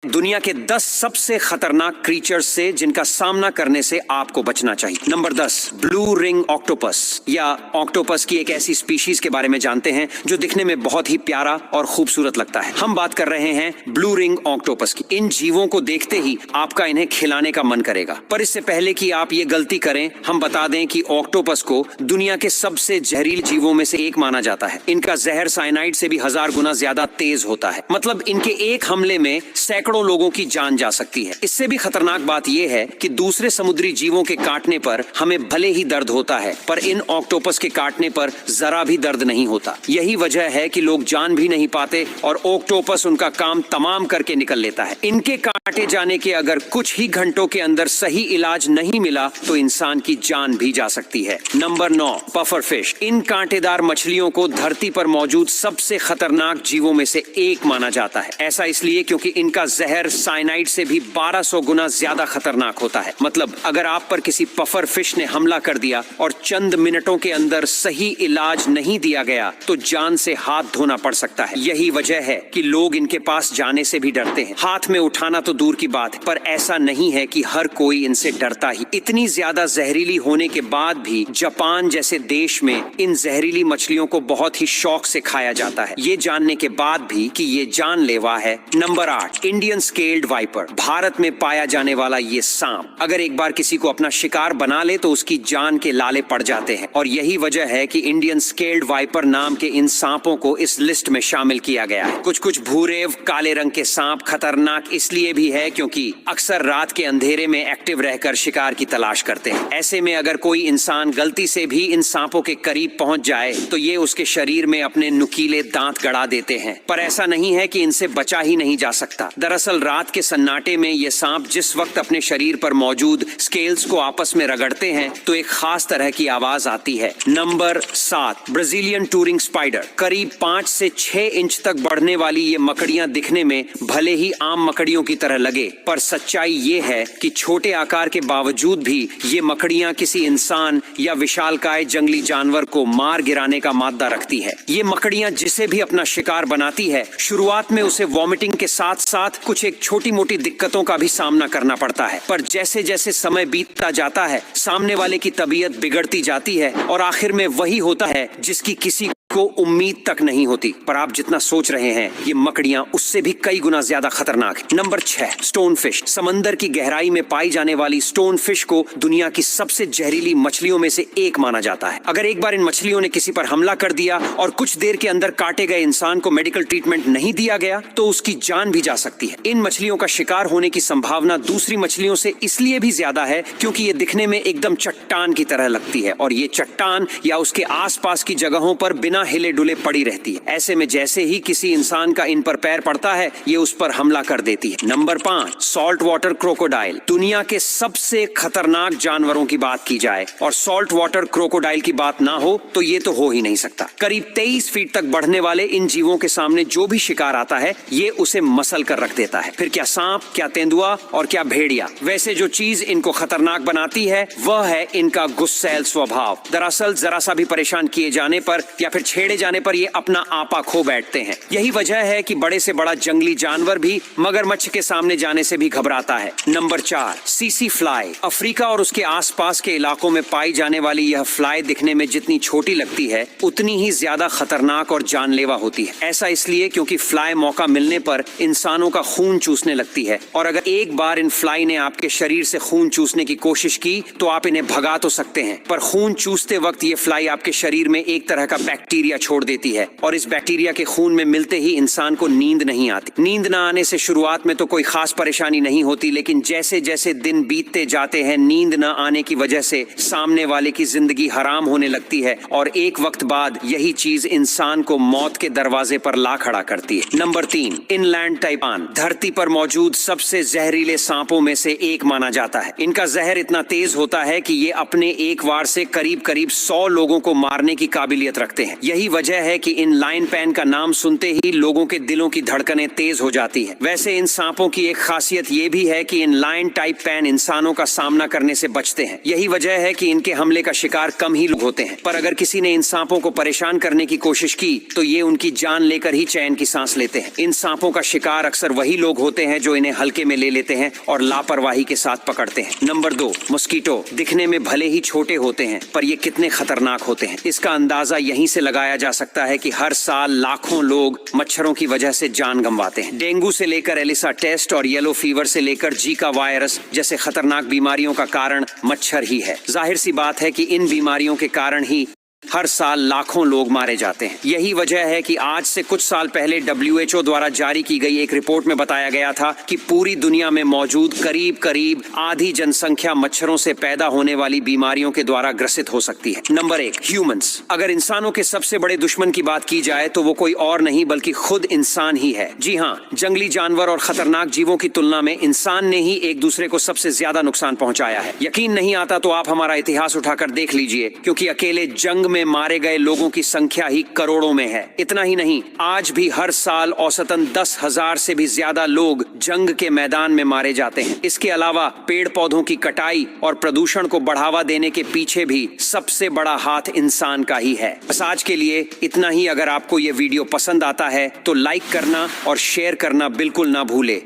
दुनिया के 10 सबसे खतरनाक क्रीचर्स से जिनका सामना करने से आपको बचना चाहिए। नंबर 10, ब्लू रिंग ऑक्टोपस या ऑक्टोपस की एक ऐसी स्पीशीज के बारे में जानते हैं जो दिखने में बहुत ही प्यारा और खूबसूरत लगता है। हम बात कर रहे हैं ब्लू रिंग ऑक्टोपस की। इन जीवों को देखते ही आपका इन्हें खिलाने का मन करेगा, पर इससे पहले कि आप ये गलती करें, हम बता दें कि ऑक्टोपस को दुनिया के सबसे जहरीले जीवों में से एक माना जाता है। इनका जहर साइनाइड से भी 1000 गुना ज्यादा तेज होता है। मतलब इनके एक हमले में सैकड़ों लोगों की जान जा सकती है। इससे भी खतरनाक बात यह है कि दूसरे समुद्री जीवों के काटने पर हमें भले ही दर्द होता है, पर इन ऑक्टोपस के काटने पर जरा भी दर्द नहीं होता। यही वजह है कि लोग जान भी नहीं पाते और ऑक्टोपस उनका काम तमाम करके निकल लेता है। इनके काटे जाने के अगर कुछ ही घंटों के अंदर सही इलाज नहीं मिला तो इंसान की जान भी जा सकती है। Number 9, puffer fish. इन कांटेदार मछलियों को धरती पर मौजूद सबसे खतरनाक जीवों में से एक माना जाता है। ऐसा इसलिए क्योंकि इनका जहर साइनाइड से भी 1200 गुना ज्यादा खतरनाक होता है। मतलब अगर आप पर किसी पफर फिश ने हमला कर दिया और चंद मिनटों के अंदर सही इलाज नहीं दिया गया तो जान से हाथ धोना पड़ सकता है। यही वजह है कि लोग इनके पास जाने से भी डरते हैं। हाथ में उठाना तो दूर की बात है, पर ऐसा नहीं है कि हर कोई इनसे डरता ही। इतनी ज्यादा जहरीली होने के बाद भी जापान जैसे देश में इन जहरीली मछलियों को बहुत ही शौक से खाया जाता है, ये जानने के बाद भी कि ये जानलेवा है। Number 8, Indian scaled viper. Bharat में पाया जाने वाला ये सांप अगर एक बार किसी को अपना शिकार बना ले तो उसकी जान के लाले पड़ जाते हैं, और यही वजह है कि इंडियन स्केल्ड वाइपर नाम के इन सांपों को इस लिस्ट में शामिल किया गया है। कुछ भूरे काले रंग के सांप खतरनाक इसलिए भी है क्योंकि अक्सर रात के अंधेरे में एक्टिव रहकर शिकार की तलाश करते हैं। ऐसे में अगर कोई इंसान गलती से भी इन सांपों के करीब पहुंच जाए तो ये उसके शरीर में अपने नुकीले दांत गड़ा देते हैं। पर ऐसा नहीं है कि इनसे बचा ही नहीं जा सकता। दरअसल रात के सन्नाटे में ये सांप जिस वक्त अपने शरीर पर मौजूद स्केल्स को आपस में रगड़ते हैं तो एक खास तरह की आवाज आती है। Number 7, Brazilian touring spider. करीब 5 से 6 इंच तक बढ़ने वाली ये मकड़ियां दिखने में भले ही आम मकड़ियों की तरह लगे, पर सच्चाई ये है कि छोटे आकार के बावजूद भी ये मकड़ियां किसी इंसान या विशालकाय जंगली जानवर को मार गिराने का मादा रखती है। ये मकड़ियां जिसे भी अपना शिकार बनाती है, शुरुआत में उसे वॉमिटिंग के साथ साथ कुछ एक छोटी मोटी दिक्कतों का भी सामना करना पड़ता है, पर जैसे जैसे समय बीतता जाता है सामने वाले की तबीयत बिगड़ती जाती है और आखिर में वही होता है जिसकी किसी को उम्मीद तक नहीं होती। पर आप जितना सोच रहे हैं ये मकड़ियां उससे भी कई गुना ज्यादा खतरनाक है। Number 6, stone fish. समंदर की गहराई में पाई जाने वाली स्टोन फिश को दुनिया की सबसे जहरीली मछलियों में से एक माना जाता है। अगर एक बार इन मछलियों ने किसी पर हमला कर दिया और कुछ देर के अंदर काटे गए इंसान को मेडिकल ट्रीटमेंट नहीं दिया गया तो उसकी जान भी जा सकती है। इन मछलियों का शिकार होने की संभावना दूसरी मछलियों से इसलिए भी ज्यादा है क्योंकि ये दिखने में एकदम चट्टान की तरह लगती है और ये चट्टान या उसके आसपास की जगहों पर बिना हिले डुले पड़ी रहती है। ऐसे में जैसे ही किसी इंसान का इन पर पैर पड़ता है ये उस पर हमला कर देती है। Number 5, salt water crocodile. दुनिया के सबसे खतरनाक जानवरों की बात की जाए और सॉल्ट वाटर क्रोकोडाइल की बात ना हो तो ये तो हो ही नहीं सकता। करीब 23 फीट तक बढ़ने वाले इन जीवों के सामने जो भी शिकार आता है ये उसे मसल कर रख देता है। फिर क्या सांप, क्या तेंदुआ और क्या भेड़िया। वैसे जो चीज इनको खतरनाक बनाती है वह है इनका गुस्सैल स्वभाव। दरअसल जरा सा भी परेशान किए जाने पर या फिर छेड़े जाने पर ये अपना आपा खो बैठते हैं। यही वजह है कि बड़े से बड़ा जंगली जानवर भी मगरमच्छ के सामने जाने से भी घबराता है। Number 4, CC fly. अफ्रीका और उसके आसपास के इलाकों में पाई जाने वाली यह फ्लाई दिखने में जितनी छोटी लगती है उतनी ही ज्यादा खतरनाक और जानलेवा होती है। ऐसा इसलिए क्योंकि फ्लाई मौका मिलने पर इंसानों का खून चूसने लगती है और अगर एक बार इन फ्लाई ने आपके शरीर से खून चूसने की कोशिश की तो आप इन्हें भगा तो सकते हैं, पर खून चूसते वक्त ये फ्लाई आपके शरीर में एक तरह का बैक्टीरिया छोड़ देती है और इस बैक्टीरिया के खून में मिलते ही इंसान को नींद नहीं आती। नींद न आने से शुरुआत में तो कोई खास परेशानी नहीं होती, लेकिन जैसे जैसे दिन बीतते जाते हैं नींद न आने की वजह से सामने वाले की जिंदगी हराम होने लगती है और एक वक्त बाद यही चीज इंसान को मौत के दरवाजे पर ला खड़ा करती है। Number 3, inland taipan. धरती पर मौजूद सबसे जहरीले सांपों में से एक माना जाता है। इनका जहर इतना तेज होता है कि ये अपने एक वार से करीब 100 लोगों को मारने की काबिलियत रखते हैं। यही वजह है कि इन लाइन पैन का नाम सुनते ही लोगों के दिलों की धड़कनें तेज हो जाती है। वैसे इन सांपों की एक खासियत ये भी है कि इन लाइन टाइप पैन इंसानों का सामना करने से बचते हैं। यही वजह है कि इनके हमले का शिकार कम ही लोग होते हैं। पर अगर किसी ने इन सांपों को परेशान करने की कोशिश की तो ये उनकी जान लेकर ही चैन की सांस लेते हैं। इन सांपों का शिकार अक्सर वही लोग होते हैं जो इन्हें हल्के में ले लेते हैं और लापरवाही के साथ पकड़ते हैं। Number 2, mosquito. दिखने में भले ही छोटे होते हैं पर ये कितने खतरनाक होते हैं इसका अंदाजा यहीं से लगाया जा सकता है कि हर साल लाखों लोग मच्छरों की वजह से जान गंवाते हैं। डेंगू से लेकर एलिसा टेस्ट और येलो फीवर से लेकर जीका वायरस जैसे खतरनाक बीमारियों का कारण मच्छर ही है। जाहिर सी बात है कि इन बीमारियों के कारण ही हर साल लाखों लोग मारे जाते हैं। यही वजह है कि आज से कुछ साल पहले WHO द्वारा जारी की गई एक रिपोर्ट में बताया गया था कि पूरी दुनिया में मौजूद करीब आधी जनसंख्या मच्छरों से पैदा होने वाली बीमारियों के द्वारा ग्रसित हो सकती है। Number 1, humans. अगर इंसानों के सबसे बड़े दुश्मन की बात की जाए तो वो कोई और नहीं बल्कि खुद इंसान ही है। जी हाँ, जंगली जानवर और खतरनाक जीवों की तुलना में इंसान ने ही एक दूसरे को सबसे ज्यादा नुकसान पहुंचाया है। यकीन नहीं आता तो आप हमारा इतिहास उठाकर देख लीजिए, क्योंकि अकेले जंग में मारे गए लोगों की संख्या ही करोड़ों में है। इतना ही नहीं, आज भी हर साल औसतन 10,000 से भी ज्यादा लोग जंग के मैदान में मारे जाते हैं। इसके अलावा पेड़ पौधों की कटाई और प्रदूषण को बढ़ावा देने के पीछे भी सबसे बड़ा हाथ इंसान का ही है। बस आज के लिए इतना ही। अगर आपको ये वीडियो पसंद आता है तो लाइक करना और शेयर करना बिल्कुल ना भूले।